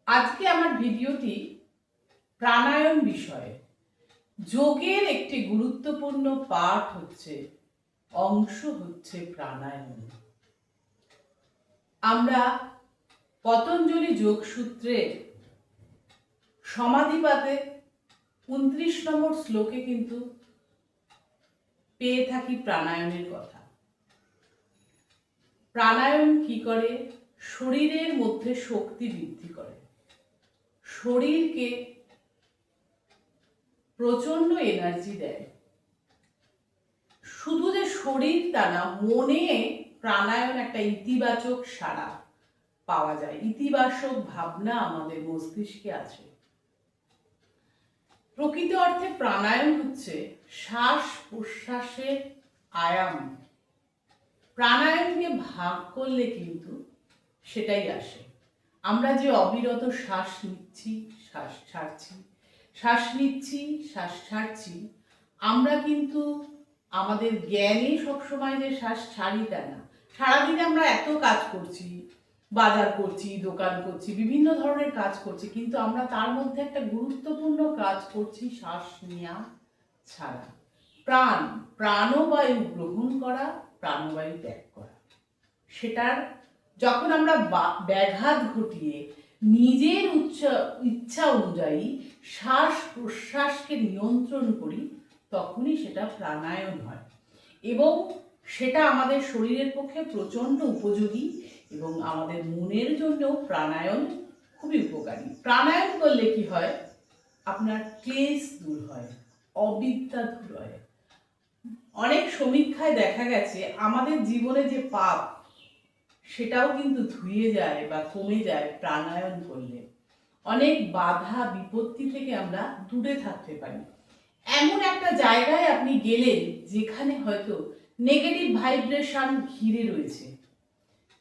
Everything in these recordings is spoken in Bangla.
আজকে আমার ভিডিওটি প্রাণায়াম বিষয়ে। যোগের একটি গুরুত্বপূর্ণ পাঠ অংশ হচ্ছে প্রাণায়াম। আমরা পতঞ্জলি যোগসূত্রে সমাধিপাতে 29 নম্বর শ্লোকে কিন্তু পেয়ে থাকি প্রাণায়ামের কথা। প্রাণায়াম কি করে? শরীরের মধ্যে শক্তি বৃদ্ধি করে, শরীরকে প্রচন্ড এনার্জি দেয়। শুধু যে শরীর তা না, মনে প্রাণায়াম একটা ইতিবাচক সাড়া পাওয়া যায়, ইতিবাচক ভাবনা আমাদের মস্তিষ্কে আছে। প্রকৃত অর্থে প্রাণায়াম হচ্ছে শ্বাস প্রশ্বাসের আয়াম। প্রাণায়ামকে ভাগ করলে কিন্তু সেটাই আসে। আমরা যে অবিরত শ্বাস নিচ্ছি, শ্বাস ছাড়ছি, শ্বাস নিচ্ছি, শ্বাস ছাড়ছি, আমরা কিন্তু আমাদের জ্ঞানে সবসময় যে শ্বাস ছাড়ি তা না। সারাদিনে আমরা এত কাজ করছি, বাজার করছি, দোকান করছি, বিভিন্ন ধরনের কাজ করছি, কিন্তু আমরা তার মধ্যে একটা গুরুত্বপূর্ণ কাজ করছি শ্বাস নেওয়া ছাড়া। প্রাণবায়ু গ্রহণ করা, প্রাণবায়ু ত্যাগ করা। সেটার যখন আমরা ব্যাঘাত ঘটিয়ে নিজের ইচ্ছা অনুযায়ী শ্বাস প্রশ্বাসকে নিয়ন্ত্রণ করি, তখনই সেটা প্রাণায়াম হয় এবং সেটা আমাদের শরীরের পক্ষে প্রচণ্ড উপযোগী এবং আমাদের মনের জন্য প্রাণায়াম খুবই উপকারী। প্রাণায়াম করলে কি হয়? আপনার ক্লেশ দূর হয়, অবিদ্যা দূর হয়। অনেক সমীক্ষায় দেখা গেছে আমাদের জীবনে যে পাপ, সেটাও কিন্তু ধুয়ে যায় বা কমে যায় প্রাণায়াম করলে। অনেক বাধা বিপত্তি থেকে আমরা দূরে থাকতে পারি। এমন একটা জায়গায় আপনি গেলেন যেখানে হয়তো নেগেটিভ ভাইব্রেশন ঘিরে রয়েছে,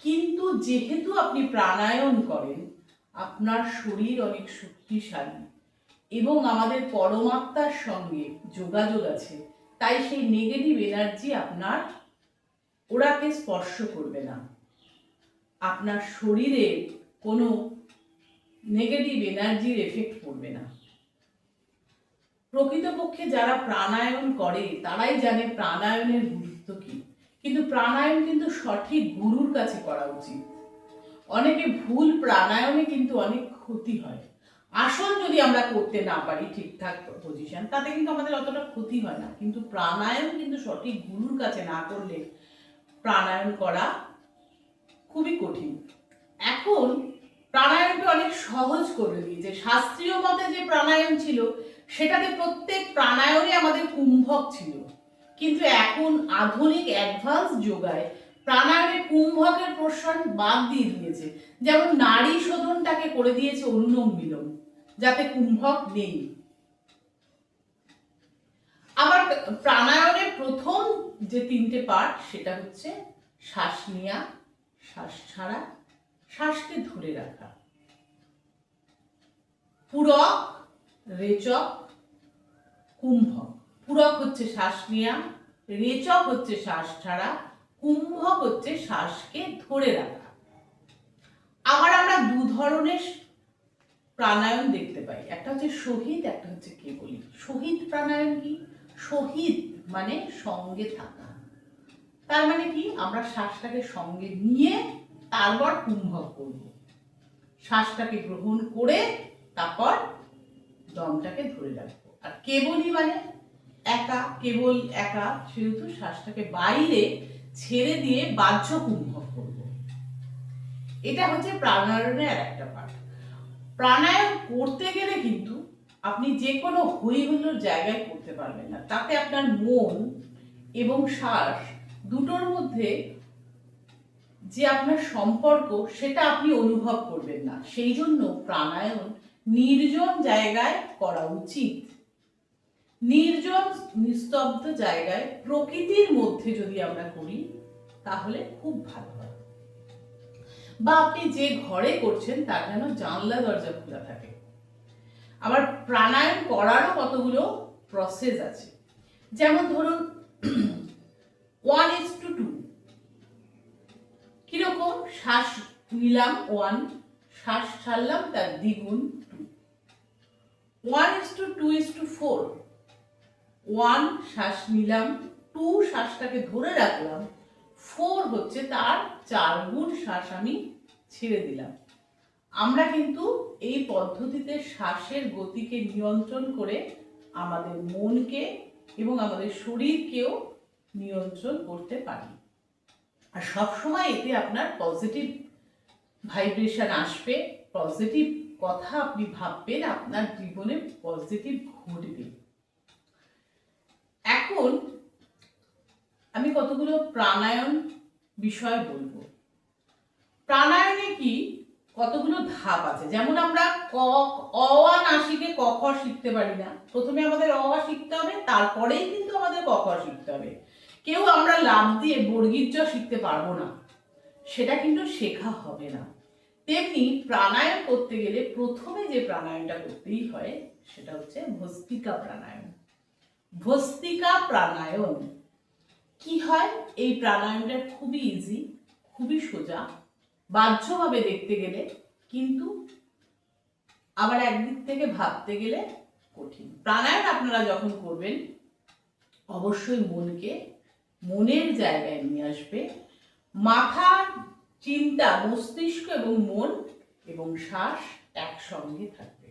কিন্তু যেহেতু আপনি প্রাণায়াম করেন, আপনার শরীর অনেক শক্তিশালী এবং আমাদের পরমাত্মার সঙ্গে যোগাযোগ আছে, তাই সেই নেগেটিভ এনার্জি ওরাকে স্পর্শ করবে না। আপনার শরীরে কোনো নেগেটিভ এনার্জির এফেক্ট পড়বে না। প্রকৃতপক্ষে যারা প্রাণায়াম করে তারাই জানে প্রাণায়ামের গুরুত্ব কি। কিন্তু প্রাণায়াম কিন্তু সঠিক গুরুর কাছে করা উচিত। অনেকে ভুল প্রাণায়ামে কিন্তু অনেক ক্ষতি হয়। আসন যদি আমরা করতে না পারি ঠিকঠাক পজিশন, তাতে কিন্তু আমাদের অতটা ক্ষতি হয় না, কিন্তু প্রাণায়াম কিন্তু সঠিক গুরুর কাছে না করলে প্রাণায়াম করা খুবই কঠিন। এখন প্রাণায়ামকে অনেক সহজ করে দিয়েছে। শাস্ত্রীয় মতে যে প্রাণায়াম ছিল, সেটাতে প্রত্যেক প্রাণায়ামে আমাদের কুম্ভক ছিল, কিন্তু এখন আধুনিক অ্যাডভান্স যোগায় প্রাণায়ামে কুম্ভকের প্রশ্ন বাদ দিয়ে দিয়েছে। যেমন নারী শোধনটাকে করে দিয়েছে অনুলোম বিলোম, যাতে কুম্ভক নেই। আবার প্রাণায়ামের প্রথম যে 3টে পার্ট, সেটা হচ্ছে শ্বাস নেওয়া, শ্বাস ছাড়া, শ্বাসকে ধরে রাখা। পুরক, রেচক, কুম্ভক। পুরক হচ্ছে শ্বাস নেওয়া, রেচক হচ্ছে শ্বাস ছাড়া, কুম্ভক হচ্ছে শ্বাসকে ধরে রাখা। আবার আমরা 2 ধরনের প্রাণায়াম দেখতে পাই, একটা হচ্ছে শহীদ, একটা হচ্ছে কেবলী। শহীদ প্রাণায়াম কি? শহীদ মানে সঙ্গে থাকা। তার মানে কি? আমরা শ্বাসটাকে সঙ্গে নিয়ে তারপর কুম্ভক করব। শ্বাসটাকে গ্রহণ করে তারপর দমটাকে ধরে রাখবো। আর কেবলই মানে একা, কেবল একা, সেহেতু শ্বাসটাকে বাইরে ছেড়ে দিয়ে বাহ্য কুম্ভক করব। এটা হচ্ছে প্রাণায়ামের আর একটা পার্ট। প্রাণায়াম করতে গেলে কিন্তু আপনি যে কোনো হই হুল্লোড় জায়গায় করতে পারবেন না, তাতে আপনার মন এবং শ্বাস দুটোর মধ্যে যে আপনার সম্পর্ক, সেটা আপনি অনুভব করবেন না। সেই জন্য প্রাণায়াম নির্জন জায়গায় করা উচিত। নির্জন নিস্তব্ধ জায়গায় প্রকৃতির মধ্যে যদি আমরা করি, তাহলে খুব ভালো হয়। বা আপনি যে ঘরে করছেন তার যেন জানলা দরজা খোলা থাকে। আবার প্রাণায়াম করারও কতগুলো প্রসেস আছে। যেমন ধরুন 1:2, কিরকম? শ্বাস নিলাম 1, শ্বাস ছাড়লাম তার দ্বিগুণ 2, 1:2:4, 1 শ্বাস নিলাম, 2 শ্বাসটাকে ধরে রাখলাম, 4 হচ্ছে তার 4 গুণ শ্বাস আমি ছেড়ে দিলাম। আমরা কিন্তু এই পদ্ধতিতে শ্বাসের গতিকে নিয়ন্ত্রণ করে আমাদের মনকে এবং আমাদের শরীরকেও নিয়ন্ত্রণ করতে পারি। আর সবসময় এতে আপনার পজিটিভ ভাইব্রেশন আসবে, পজিটিভ কথা আপনি ভাববেন, আপনার জীবনে পজিটিভ ঘটবে। এখন আমি কতগুলো প্রাণায়াম বিষয় বলবো। প্রাণায়ামে কি কতগুলো ধাপ আছে, যেমন আমরা অ আ না শিখে ক খ শিখতে পারি না। প্রথমে আমাদের অ আ শিখতে হবে, তারপরেই কিন্তু আমাদের ক খ শিখতে হবে। কেউ আমরা লাফ দিয়ে বর্গীর জ শিখতে পারবো না, সেটা কিন্তু শেখা হবে না। তেমনি প্রাণায়াম করতে গেলে প্রথমে যে প্রাণায়ামটা করতেই হয় সেটা হচ্ছে ভস্ত্রিকা প্রাণায়াম। ভস্ত্রিকা প্রাণায়াম কি হয়? এই প্রাণায়ামটা খুবই ইজি, খুবই সোজা, বাহ্যভাবে দেখতে গেলে, কিন্তু আবার একদিক থেকে ভাবতে গেলে কঠিন। প্রাণায়াম আপনারা যখন করবেন অবশ্যই মনকে মনের জায়গায় নিয়ে আসবে। মাথা, চিন্তা, মস্তিষ্ক এবং মন এবং শ্বাস একসঙ্গে থাকবে।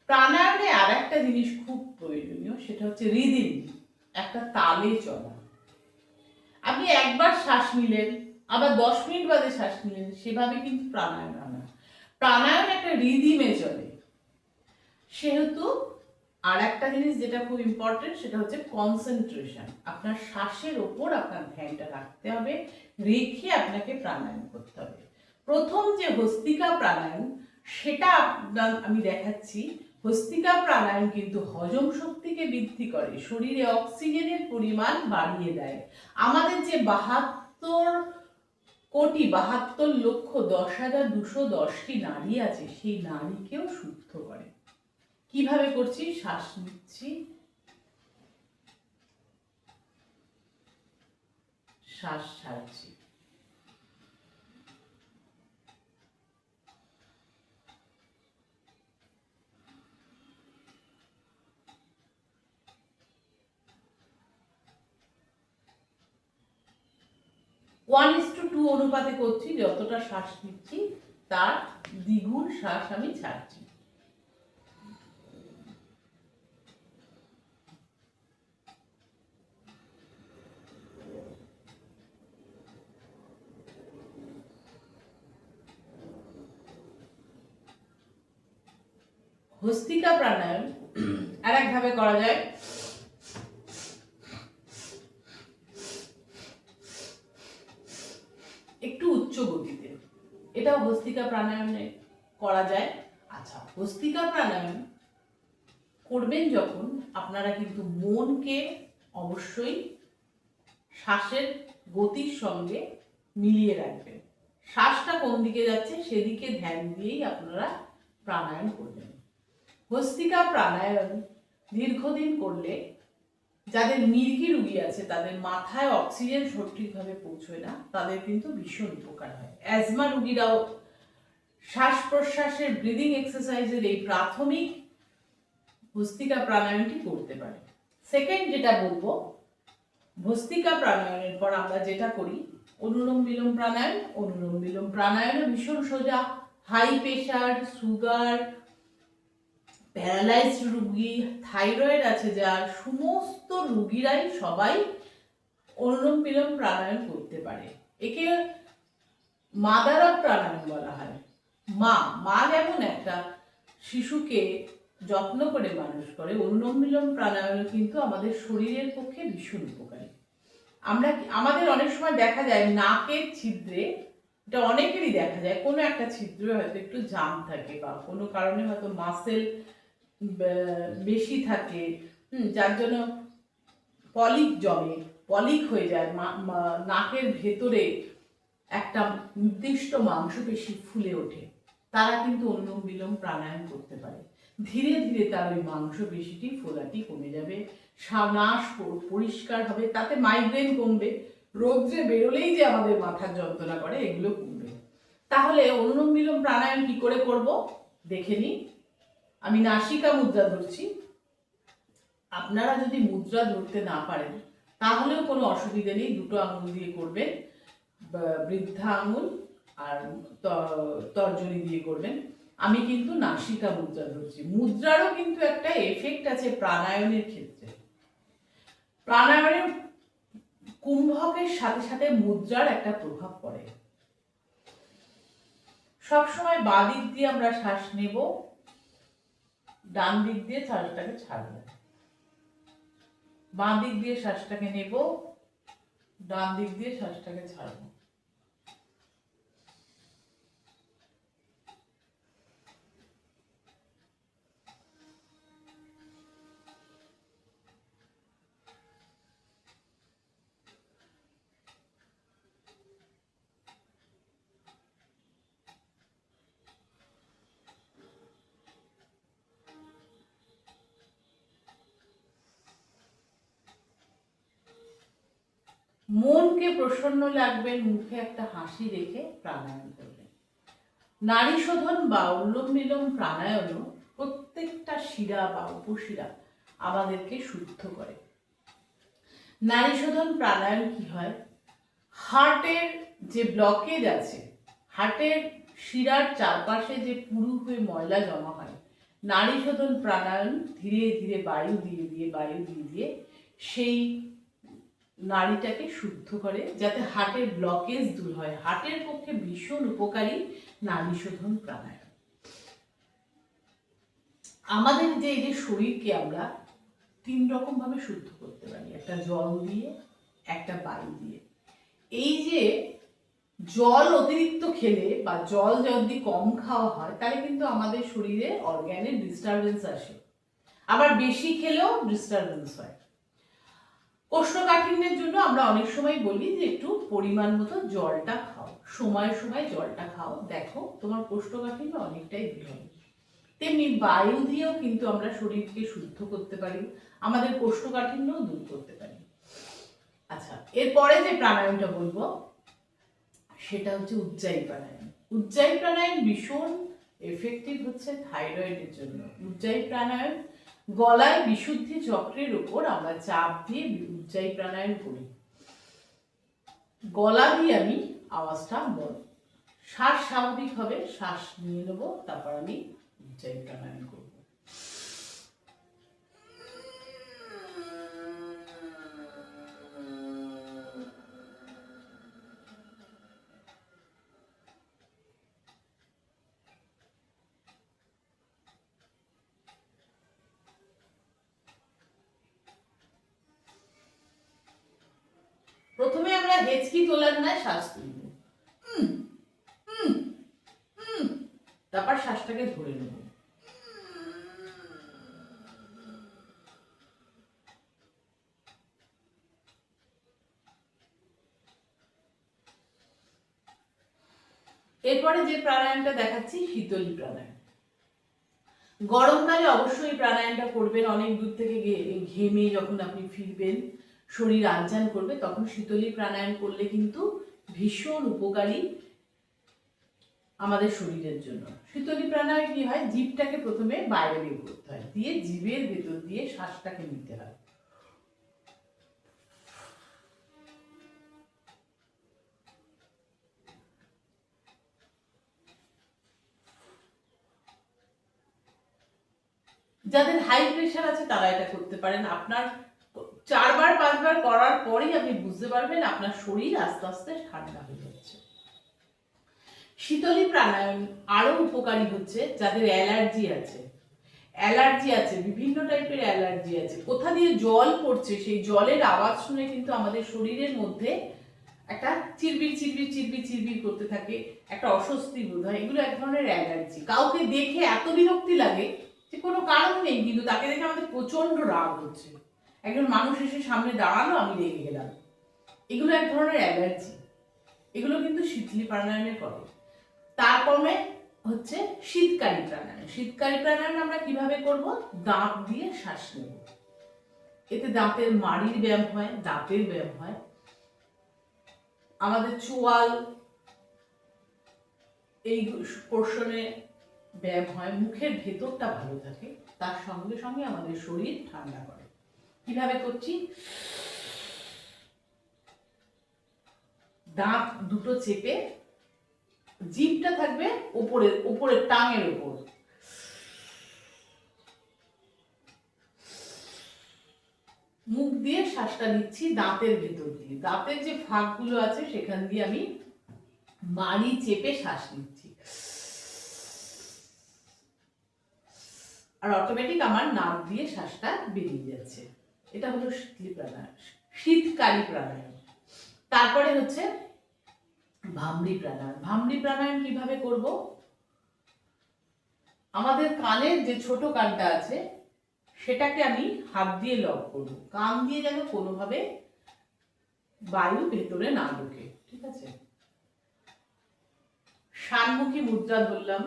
প্রাণায়ামে আর একটা জিনিস খুব প্রয়োজনীয়, সেটা হচ্ছে রিদিম, একটা তালে চলা। আপনি একবার শ্বাস নিলেন, আবার 10 মিনিট বাদে শ্বাস নিলেন, সেভাবে কিন্তু প্রাণায়াম হয় না। প্রাণায়াম একটা রিদিমে চলে। সেহেতু আর একটা জিনিস যেটা খুব ইম্পর্টেন্ট, সেটা হচ্ছে কনসেন্ট্রেশন। আপনার শ্বাসের ওপর আপনার ধ্যানটা রাখতে হবে, রেখে আপনাকে প্রাণায়াম করতে হবে। প্রথম যে ভস্ত্রিকা প্রাণায়াম, সেটা আমি দেখাচ্ছি। ভস্ত্রিকা প্রাণায়াম কিন্তু হজম শক্তিকে বৃদ্ধি করে, শরীরে অক্সিজেনের পরিমাণ বাড়িয়ে দেয়। আমাদের যে 72,72,10,210টি নাড়ি আছে, সেই নাড়িকেও শুদ্ধ করে। কিভাবে করছি? শ্বাস নিচ্ছি, শ্বাস ছাড়ছি। ওয়ান ইস টু 2 অনুপাতে করছি, যতটা শ্বাস নিচ্ছি তার দ্বিগুণ শ্বাস আমি ছাড়ছি। ভস্ত্রিকা প্রাণায়াম আর একভাবে করা যায়। একটু উচ্চ গতিতে, এটাও ভস্ত্রিকা প্রাণায়ামে করা যায়। আচ্ছা, ভস্ত্রিকা প্রাণায়াম করবেন যখন, আপনারা কিন্তু মনকে অবশ্যই শ্বাসের গতির সঙ্গে মিলিয়ে রাখবেন। শ্বাসটা কোন দিকে যাচ্ছে সেদিকে ধ্যান দিয়েই আপনারা প্রাণায়াম করবেন। ভস্ত্রিকা প্রাণায়াম দীর্ঘদিন করলে, যাদের মির্গি রুগী আছে, তাদের মাথায় অক্সিজেন সঠিকভাবে পৌঁছয় না, তাদের কিন্তু ভীষণ উপকার হয়। অ্যাজমা রুগীরাও শ্বাস প্রশ্বাসের ব্রিদিং এক্সারসাইজের এই প্রাথমিক ভস্ত্রিকা প্রাণায়ামটি করতে পারে। সেকেন্ড যেটা বলবো, ভস্ত্রিকা প্রাণায়ামের পর আমরা যেটা করি অনুলোম বিলোম প্রাণায়াম। অনুলোম বিলোম প্রাণায়ামে ভীষণ সোজা। হাই প্রেশার, সুগার, প্যারালাইজড রুগী, থাইরয়েড আছে যার, সমস্ত রুগীরাই সবাই অনুলোম বিলোম প্রাণায়াম করতে পারে। একে মাদার অফ প্রাণায়াম বলা হয়। মা যেমন একটা শিশুকে যত্ন করে মানুষ করে, অনুলোম বিলোম প্রাণায়াম কিন্তু আমাদের শরীরের পক্ষে ভীষণ উপকারী। আমাদের অনেক সময় দেখা যায় নাকের ছিদ্রে, এটা অনেকেরই দেখা যায়, কোনো একটা ছিদ্রে হয়তো একটু জাম থাকে বা কোনো কারণে হয়তো মাসেল বেশি থাকে, যার জন্য পলিক জমে, পলিক হয়ে যায়, নাকের ভেতরে একটা নির্দিষ্ট মাংসপেশি ফুলে ওঠে। তারা কিন্তু অনুলোম বিলোম প্রাণায়াম করতে পারে। ধীরে ধীরে তার ওই মাংসপেশিটি ফোলাটি কমে যাবে, শ্বাস পরিষ্কার হবে, তাতে মাইগ্রেন কমবে, রোগ যে বেরোলেই যে আমাদের মাথার যন্ত্রণা করে এগুলো কমবে। তাহলে অনুলোম বিলোম প্রাণায়াম কি করে করব দেখে নিন। আমি নাসিকা মুদ্রা ধরছি। আপনারা যদি মুদ্রা ধরতে না পারেন তাহলেও কোনো অসুবিধা নেই, দুটো আঙুল দিয়ে করবেন, বৃদ্ধা আঙুল আর তর্জনী দিয়ে করবেন। আমি কিন্তু নাসিকা মুদ্রা ধরছি। মুদ্রারও কিন্তু একটা এফেক্ট আছে প্রাণায়ামের ক্ষেত্রে। প্রাণায়ামের কুম্ভকের সাথে সাথে মুদ্রার একটা প্রভাব পড়ে। সবসময় বাঁ দিক দিয়ে আমরা শ্বাস নেব, ডান দিক দিয়ে শ্বাসটাকে ছাড়ব। বাঁ দিক দিয়ে শ্বাসটাকে নেব, ডান দিক দিয়ে শ্বাসটাকে ছাড়ব। মনকে প্রসন্ন লাগবে, মুখে একটা হাসি রেখে প্রাণায়াম করবেন। নাড়ি শোধন বা অনুলোম বিলোম প্রাণায়ামও প্রত্যেকটা শিরা বা উপশিরা আমাদেরকে শুদ্ধ করে। নাড়ি শোধন প্রাণায়াম কি হয়, হার্টের যে ব্লকেজ আছে, হার্টের শিরার চারপাশে যে পুরু হয়ে ময়লা জমা হয়, নাড়ি শোধন প্রাণায়াম ধীরে ধীরে বায়ু দিয়ে সেই নাড়িটাকে শুদ্ধ করে, যাতে হার্টের ব্লকেজ দূর হয়। হার্টের পক্ষে ভীষণ উপকারী নাড়ি শোধন প্রাণায়াম। আমাদের যে এই যে শরীরকে আমরা 3 রকম ভাবে শুদ্ধ করতে পারি, একটা জল দিয়ে, একটা বায়ু দিয়ে। এই যে জল অতিরিক্ত খেলে বা জল যদি কম খাওয়া হয় তাহলে কিন্তু আমাদের শরীরে অর্গানের ডিস্টারবেন্স আসে, আবার বেশি খেলেও ডিস্টারবেন্স হয়। কোষ্ঠকাঠিন্যের জন্য আমরা অনেক সময় বলি যে একটু পরিমাণ মতো জলটা খাও, সময় সময় জলটা খাও, দেখো তোমার কোষ্ঠকাঠিন্য অনেকটাই দূর হবে। তেমনি বায়ু দিয়েও কিন্তু আমরা শরীরকে শুদ্ধ করতে পারি, আমাদের কোষ্ঠকাঠিন্যও দূর করতে পারি। আচ্ছা, এরপরে যে প্রাণায়ামটা বলবো সেটা হচ্ছে উজ্জায়ী প্রাণায়াম। উজ্জায়ী প্রাণায়াম ভীষণ এফেক্টিভ হচ্ছে থাইরয়েডের জন্য। উজ্জায়ী প্রাণায়াম গলায় বিশুদ্ধি চক্রের উপর আমরা চাপ দিয়ে উজ্জায়ী প্রাণায়াম করি। গলা দিয়ে আমি আওয়াজটা বলব, শ্বাস স্বাভাবিক হবে, শ্বাস নিয়ে নেবো, তারপর আমি উজ্জায়ী প্রাণায়াম করব। প্রথমে আমরা হেঁচকি তোলার না শ্বাস তুলব, তারপর শ্বাসটাকে ধরে নেব। এরপরে যে প্রাণায়ামটা দেখাচ্ছি শীতলী প্রাণায়াম। গরমকালে অবশ্যই প্রাণায়ামটা করবেন। অনেক দূর থেকে ঘেমে যখন আপনি ফিরবেন, শরীর আনচান করবে, তখন শীতলী প্রাণায়াম করলে কিন্তু ভীষণ উপকারী আমাদের শরীরের জন্য। শীতলী প্রাণায়াম কি হয়, জিভটাকে প্রথমে বাইরে বের করতে হয়, দিয়ে জিভের ভেতর দিয়ে শ্বাসটাকে নিতে হয়। যাদের হাই প্রেশার আছে তারা এটা করতে পারেন। আপনার 4 বার 5 বার করার পরেই আপনি বুঝতে পারবেন আপনার শরীর আস্তে আস্তে ঠান্ডা হয়ে যাচ্ছে। শীতলী প্রাণায়াম আরো উপকারী হচ্ছে যাদের অ্যালার্জি আছে, বিভিন্ন টাইপের অ্যালার্জি আছে। কোথা দিয়ে জল পড়ছে সেই জলের আওয়াজ শুনে কিন্তু আমাদের শরীরের মধ্যে একটা চিরবির চিরবির চিরবির চিরবির করতে থাকে, একটা অস্বস্তি বোধ হয়। এগুলো এক ধরনের অ্যালার্জি। কাউকে দেখে এত বিরক্তি লাগে যে কোনো কারণ নেই, কিন্তু তাকে দেখে আমাদের প্রচন্ড রাগ হচ্ছে। একজন মানুষ এসে সামনে দাঁড়ালো, আমি রেগে গেলাম। এগুলো এক ধরনের অ্যালার্জি। এগুলো কিন্তু শীতলী প্রাণায়ামে করে। তারপরে হচ্ছে শীতকারী প্রাণায়াম। শীতকারী প্রাণায়াম আমরা কিভাবে করব, দাঁত দিয়ে শ্বাস নেব। এতে দাঁতের মাড়ির ব্যায়াম হয়, দাঁতের ব্যায়াম হয়, আমাদের চোয়াল, এই পোর্শনে ব্যায়াম হয়, মুখের ভেতরটা ভালো থাকে, তার সঙ্গে সঙ্গে আমাদের শরীর ঠান্ডা করে। কিভাবে করছি? দাঁত দুটো চেপে, জিভটা থাকবে উপরের টাঙের উপর, মুখ দিয়ে শ্বাসটা নিচ্ছি দাঁতের ভেতর দিয়ে, দাঁতের যে ফাঁকগুলো আছে সেখান দিয়ে আমি মাড়ি চেপে শ্বাস নিচ্ছি, আর অটোমেটিক আমার নাক দিয়ে শ্বাসটা বেরিয়ে যাচ্ছে। এটা হলো শীতকালী প্রাণায়াম। তারপরে হচ্ছে ভামরি প্রাণায়াম। ভামরি প্রাণায়াম কিভাবে করব? আমাদের কানের যে ছোট কানটা আছে সেটাকে আমি হাত দিয়ে লক করব, কান দিয়ে যেন কোনোভাবে বায়ু ভেতরে না ঢোকে। ঠিক আছে? ষাণমুখী মুদ্রা ধরলাম,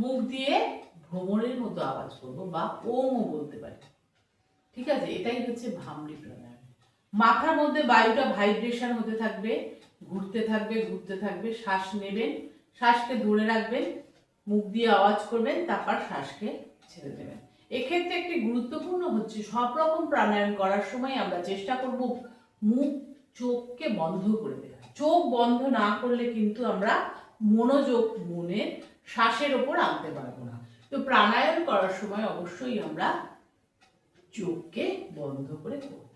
মুখ দিয়ে ভ্রমরের মতো আওয়াজ করব বা ওমও বলতে পারি। ঠিক আছে? এটাই হচ্ছে ভামরি প্রাণায়াম। মাথার মধ্যে বায়ুটা ভাইব্রেশন হতে থাকবে, ঘুরতে থাকবে ঘুরতে থাকবে, শ্বাস নেবেন, শ্বাসকে ধরে রাখবেন, মুখ দিয়ে আওয়াজ করবেন, তারপর শ্বাসকে ছেড়ে দেবেন। এক্ষেত্রে একটি গুরুত্বপূর্ণ হচ্ছে সব রকম প্রাণায়াম করার সময় আমরা চেষ্টা করব মুখ চোখকে বন্ধ করে দেওয়া। চোখ বন্ধ না করলে কিন্তু আমরা মনোযোগ মনের শ্বাসের ওপর আনতে পারবো না। তো প্রাণায়াম করার সময় অবশ্যই আমরা চোখকে বন্ধ করে করব।